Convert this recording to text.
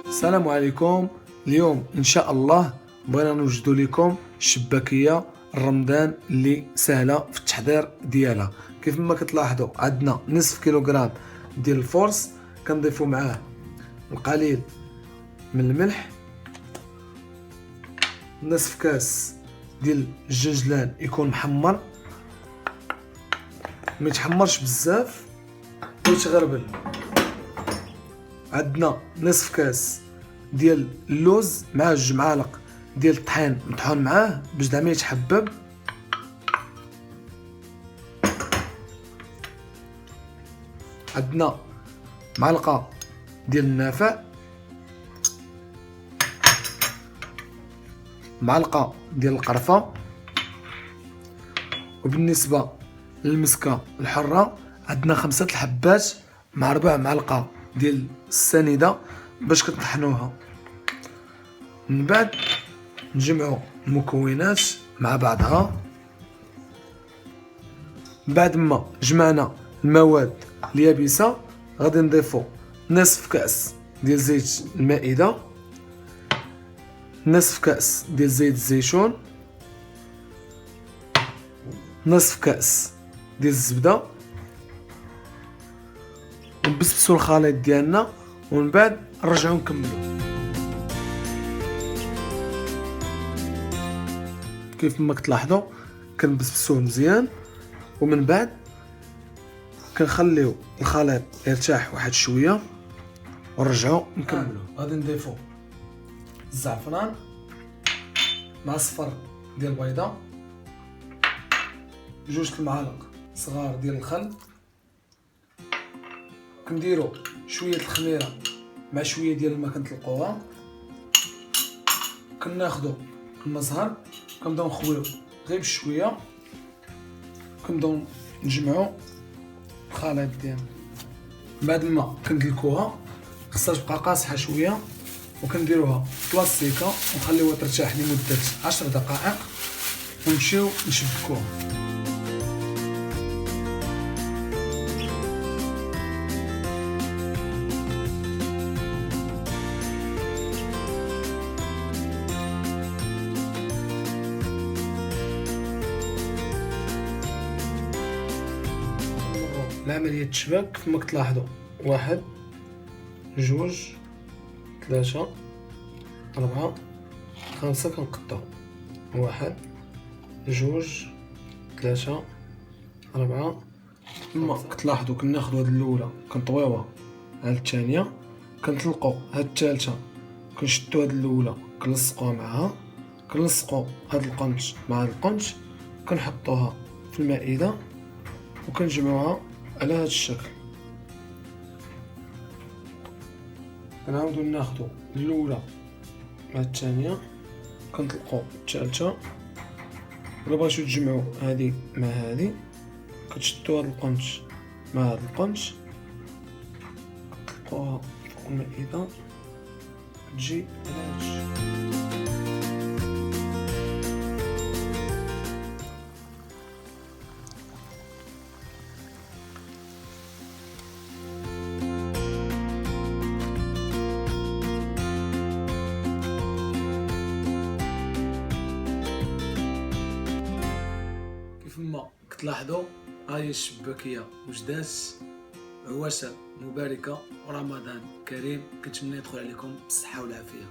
السلام عليكم. اليوم ان شاء الله بغينا نوجدوا لكم الشباكيه رمضان اللي سهله في التحضير ديالها. كيف ما كتلاحظوا عندنا نصف كيلوغرام ديال الفورس، كنضيفوا معاه القليل من الملح، نصف كاس ديال الجنجلان يكون محمر، ما يتحمرش بزاف ويتغربل. عندنا نصف كاس ديال اللوز مع 2 معالق ديال الطحين مطحون معاه باش دعما يتحبب. عندنا معلقه ديال النافع، معلقه ديال القرفه، وبالنسبه للمسكه الحره عندنا 5 الحبات مع 4 معلقه ديال السنيده باش كطحنوها. من بعد نجمعوا المكونات مع بعضها. بعد ما جمعنا المواد اليابسه غادي نضيفوا نصف كاس ديال زيت المائده، نصف كاس ديال زيت الزيتون، نصف كاس ديال الزبده، ونبسبسوا الخليط ديالنا ومن بعد نرجعوا نكملوا. كيف ما كتلاحظوا كنبسبسوه مزيان ومن بعد كنخليو الخليط يرتاح واحد شويه ونرجعوا نكملوا. غادي نضيفوا الزعفران مع صفر ديال البيضه، 2 المعالق صغار ديال الخل، كنديروا شويه الخميره مع شويه ديال الماء كنطلقوها، كناخذوا المزهر كنبداو نخويو غير بشويه، كنبداو نجمعوا الخليط ديالنا. بعد ما كندلكوها خصها تبقى قاصحه شويه وكنديروها في بلاصتيكه ونخليوها ترتاح لمده 10 دقائق ونمشيو نشبكوها. العملية تشبك كما كتلاحظوا 1 2 3 4 5 كنقطعو 1 2 3 4. كما كتلاحظوا كناخذوا هاد الاولى كنطويوها على الثانيه، كنطلقوا هاد الثالثه كنشدوا هاد الاولى كنلصقوها معها، كنلصقوا هاد القنت مع القنت كنحطوها في المائده وكنجمعوها على هذا الشكل. كنعاودو ناخدو الاولى مع الثانيه كنطلقو الثالثه، ولا بغيتو تجمعوا هذه مع هذه كتشدوا هذا القنت مع هذا القنت كتطلقوها فوق المائده تجي على هذا الشكل. كما كتلاحظوا هاي الشباكيه وجدات عواشة مباركه ورمضان كريم، كنتمنى يدخل عليكم بالصحه والعافيه.